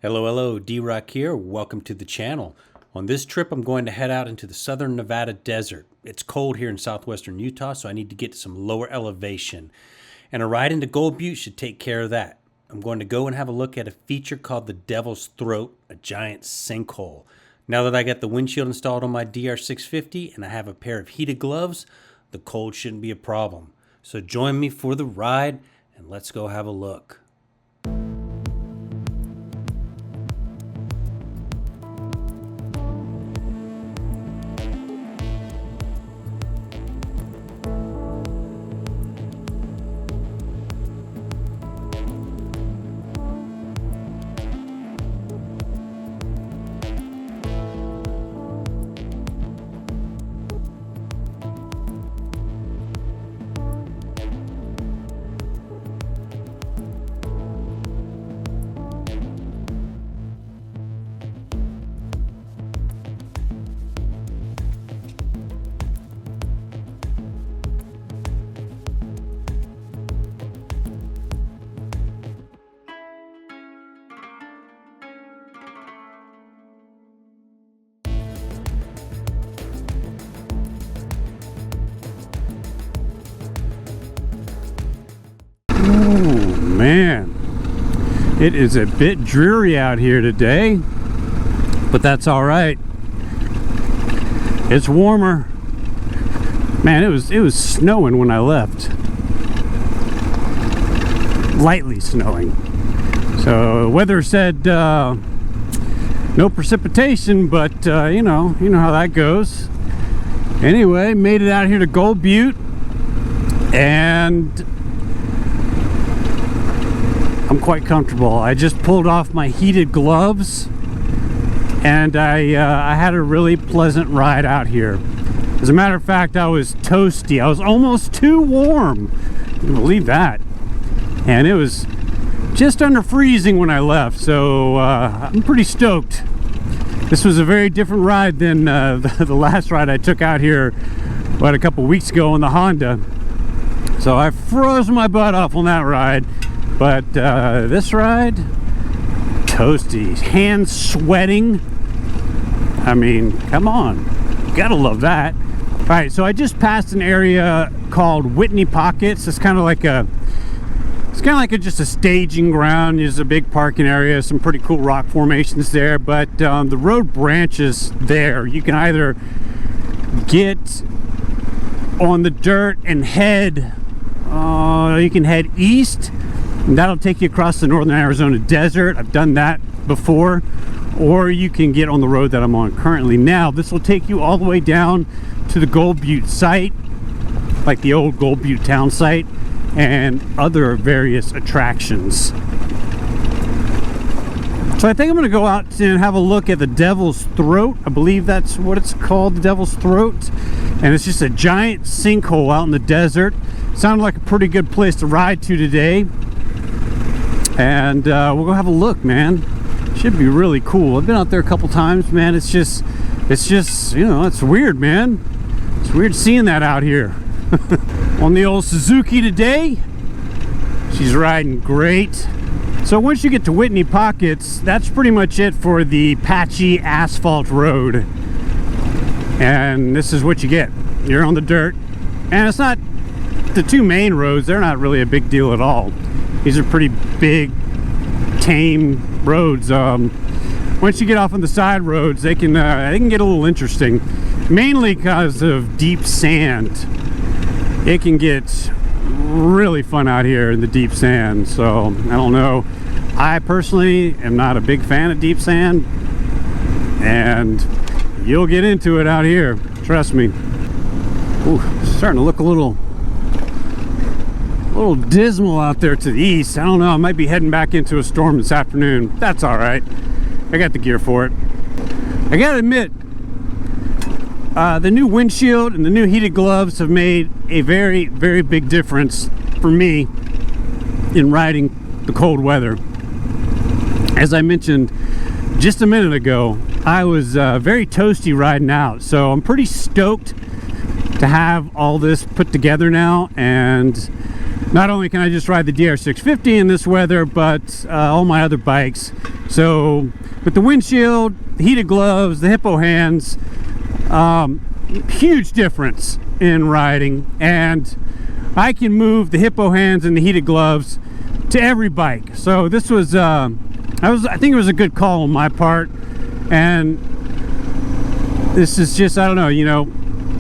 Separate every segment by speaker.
Speaker 1: Hello, D-Rock here. Welcome to the channel. On this trip, I'm going to head out into the southern Nevada desert. It's cold here in southwestern Utah, so I need to get to some lower elevation. And a ride into Gold Butte should take care of that. I'm going to go and have a look at a feature called the Devil's Throat, a giant sinkhole. Now that I got the windshield installed on my DR650 and I have a pair of heated gloves, the cold shouldn't be a problem. So join me for the ride and let's go have a look.
Speaker 2: Oh man, it is a bit dreary out here today, but that's all right. It's warmer. Man, it was snowing when I left. Lightly snowing. So the weather said no precipitation, but you know how that goes. Anyway, made it out here to Gold Butte, and I'm quite comfortable. I just pulled off my heated gloves, and I had a really pleasant ride out here. As a matter of fact, I was toasty. I was almost too warm. You can believe that. And it was just under freezing when I left, so I'm pretty stoked. This was a very different ride than the last ride I took out here about a couple weeks ago on the Honda. So I froze my butt off on that ride. But this ride, toasty, hands sweating. I mean, come on, you gotta love that. All right, so I just passed an area called Whitney Pockets. It's kind of like just a staging ground. There's a big parking area, some pretty cool rock formations there. But the road branches there. You can either get on the dirt and head. You can head east. And that'll take you across the northern Arizona desert. I've done that before. Or you can get on the road that I'm on currently now. This will take you all the way down to the Gold Butte site, like the old Gold Butte town site, and other various attractions. So I think I'm going to go out and have a look at the Devil's Throat. I believe that's what it's called, the Devil's Throat. And it's just a giant sinkhole out in the desert. Sounded like a pretty good place to ride to today. And we'll go have a look, man. Should be really cool. I've been out there a couple times, man. It's just, you know, it's weird, man. It's weird seeing that out here. On the old Suzuki today. She's riding great. So once you get to Whitney Pockets, that's pretty much it for the patchy asphalt road. And this is what you get. You're on the dirt. And it's not, the two main roads, they're not really a big deal at all. These are pretty big, tame roads. Once you get off on the side roads, they can get a little interesting, mainly because of deep sand. It can get really fun out here in the deep sand. So I don't know. I personally am not a big fan of deep sand, and you'll get into it out here. Trust me. Ooh, starting to look a little dismal out there to the east. I don't know, I might be heading back into a storm this afternoon. That's all right. I got the gear for it. I gotta admit, the new windshield and the new heated gloves have made a very, very big difference for me in riding the cold weather. As I mentioned just a minute ago, I was very toasty riding out, so I'm pretty stoked to have all this put together now, and not only can I just ride the DR650 in this weather, but all my other bikes. So with the windshield, the heated gloves, the Hippo Hands, huge difference in riding, and I can move the Hippo Hands and the heated gloves to every bike. So this was I think it was a good call on my part, and this is just, I don't know, you know,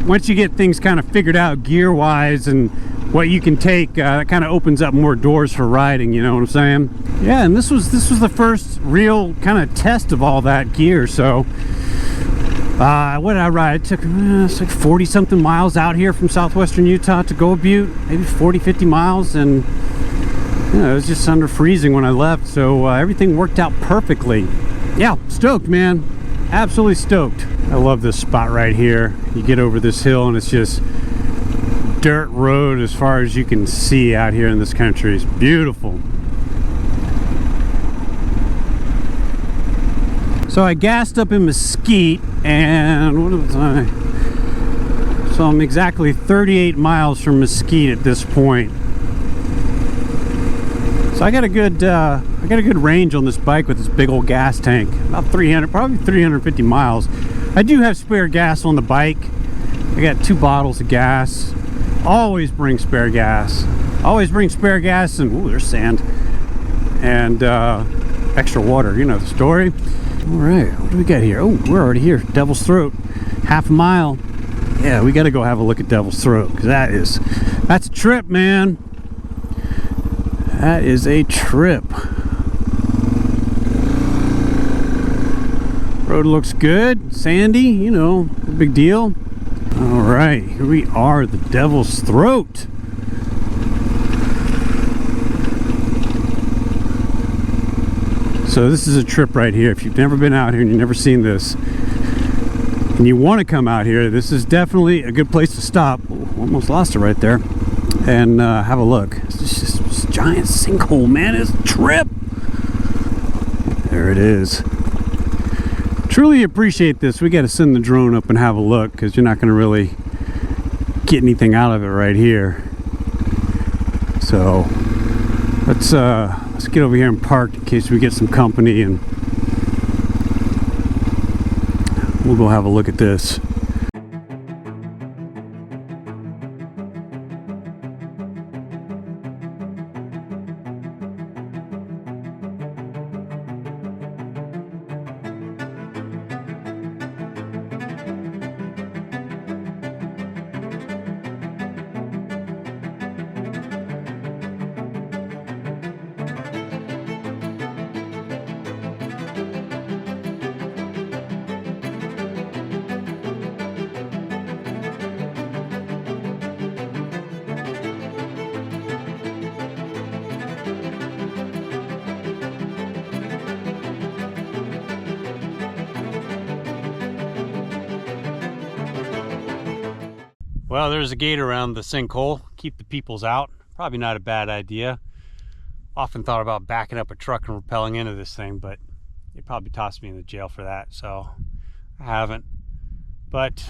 Speaker 2: once you get things kind of figured out gear wise and what you can take, that kind of opens up more doors for riding, you know what I'm saying? Yeah, and this was the first real kind of test of all that gear. So what did I ride? It took it's like 40 something miles out here from Southwestern Utah to Gold Butte, maybe 40-50 miles, and you know, it was just under freezing when I left, so everything worked out perfectly. Yeah, stoked, man, absolutely stoked. I love this spot right here. You get over this hill and it's just dirt road as far as you can see out here in this country. It's beautiful. So I gassed up in Mesquite, and what was I? So I'm exactly 38 miles from Mesquite at this point. So I got a good range on this bike with this big old gas tank. About 300, probably 350 miles. I do have spare gas on the bike. I got 2 bottles of gas. Always bring spare gas. Always bring spare gas, and ooh, there's sand. And extra water, you know the story. All right, what do we got here? Oh, we're already here. Devil's Throat, half a mile. Yeah, we got to go have a look at Devil's Throat, because that's a trip, man. That is a trip. Road looks good, sandy, you know, no big deal. All right, here we are, the Devil's Throat. So this is a trip right here. If you've never been out here and you've never seen this, and you want to come out here, this is definitely a good place to stop. Ooh, almost lost it right there. And have a look. It's just this giant sinkhole, man. It's a trip. There it is. Truly appreciate this. We got to send the drone up and have a look, because you're not going to really get anything out of it right here. So let's get over here and park in case we get some company, and we'll go have a look at this. Well, there's a gate around the sinkhole. Keep the peoples out. Probably not a bad idea. Often thought about backing up a truck and rappelling into this thing, but they'd probably toss me in the jail for that, so I haven't. But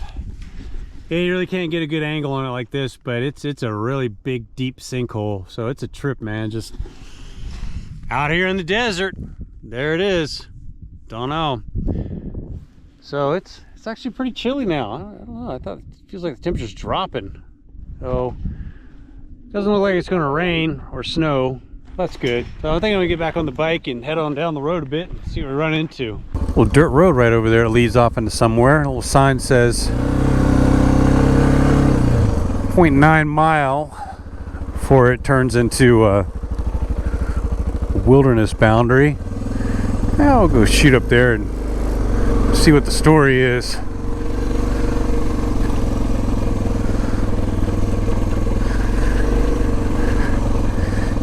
Speaker 2: you really can't get a good angle on it like this, but it's a really big, deep sinkhole, so it's a trip, man. Just out here in the desert. There it is. Don't know. So it's actually pretty chilly now. I don't know. I thought it feels like the temperature's dropping. So it doesn't look like it's going to rain or snow. That's good. So I think I'm going to get back on the bike and head on down the road a bit and see what we run into. Little dirt road right over there. It leads off into somewhere. A little sign says 0.9 mile before it turns into a wilderness boundary. I'll go shoot up there and see what the story is.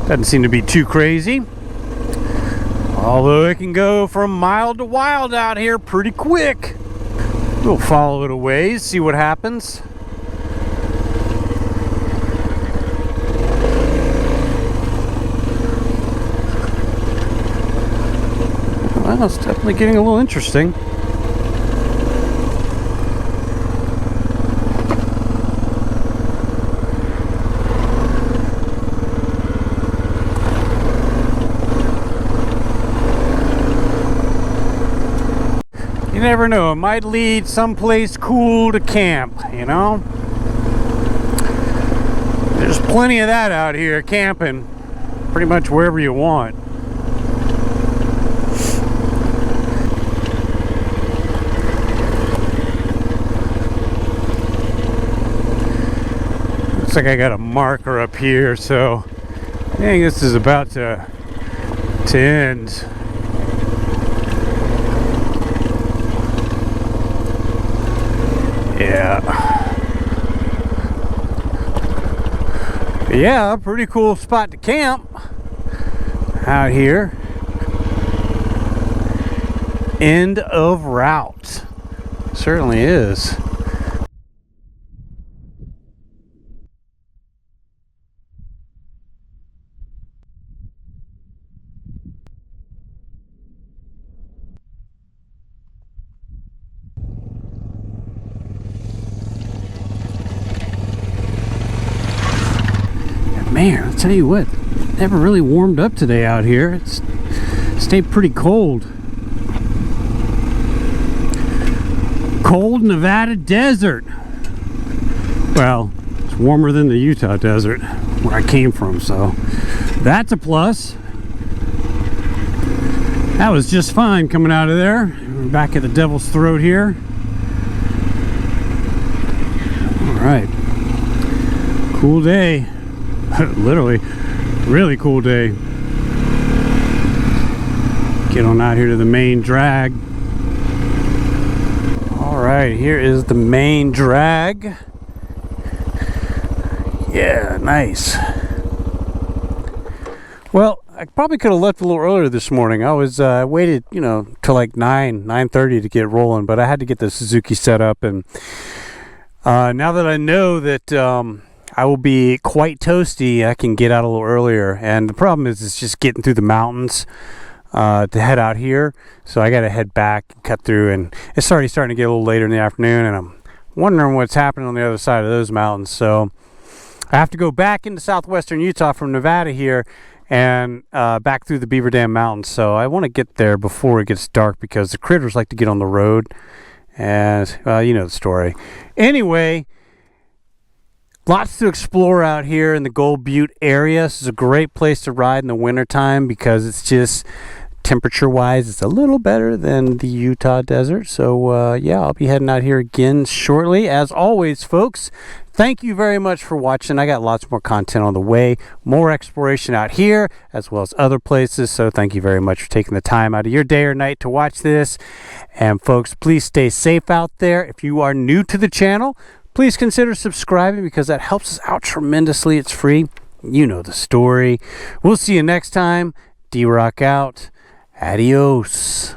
Speaker 2: Doesn't seem to be too crazy, although it can go from mild to wild out here pretty quick. We'll follow it a ways, see what happens. Well, it's definitely getting a little interesting. You never know, it might lead someplace cool to camp, you know? There's plenty of that out here, camping pretty much wherever you want. Looks like I got a marker up here, so I think this is about to end. Yeah, pretty cool spot to camp out here. End of route. Certainly is. Man, I'll tell you what, never really warmed up today out here. It's stayed pretty cold. Cold Nevada desert. Well, it's warmer than the Utah desert where I came from, so that's a plus. That was just fine coming out of there. We're back at the Devil's Throat here. All right, cool day. Literally, really cool day. Get on out here to the main drag. All right, here is the main drag. Yeah, nice. Well, I probably could have left a little earlier this morning. I was waited, you know, till like 9:30 to get rolling, but I had to get the Suzuki set up, and now that I know that I will be quite toasty, I can get out a little earlier. And the problem is it's just getting through the mountains to head out here. So I got to head back and cut through, and it's already starting to get a little later in the afternoon, and I'm wondering what's happening on the other side of those mountains. So I have to go back into southwestern Utah from Nevada here and back through the Beaver Dam Mountains. So I want to get there before it gets dark because the critters like to get on the road, and you know the story. Anyway, lots to explore out here in the Gold Butte area. This is a great place to ride in the wintertime because it's just temperature-wise, it's a little better than the Utah desert. So, yeah, I'll be heading out here again shortly. As always, folks, thank you very much for watching. I got lots more content on the way, more exploration out here as well as other places. So thank you very much for taking the time out of your day or night to watch this. And, folks, please stay safe out there. If you are new to the channel, please consider subscribing because that helps us out tremendously. It's free. You know the story. We'll see you next time. D-Rock out. Adios.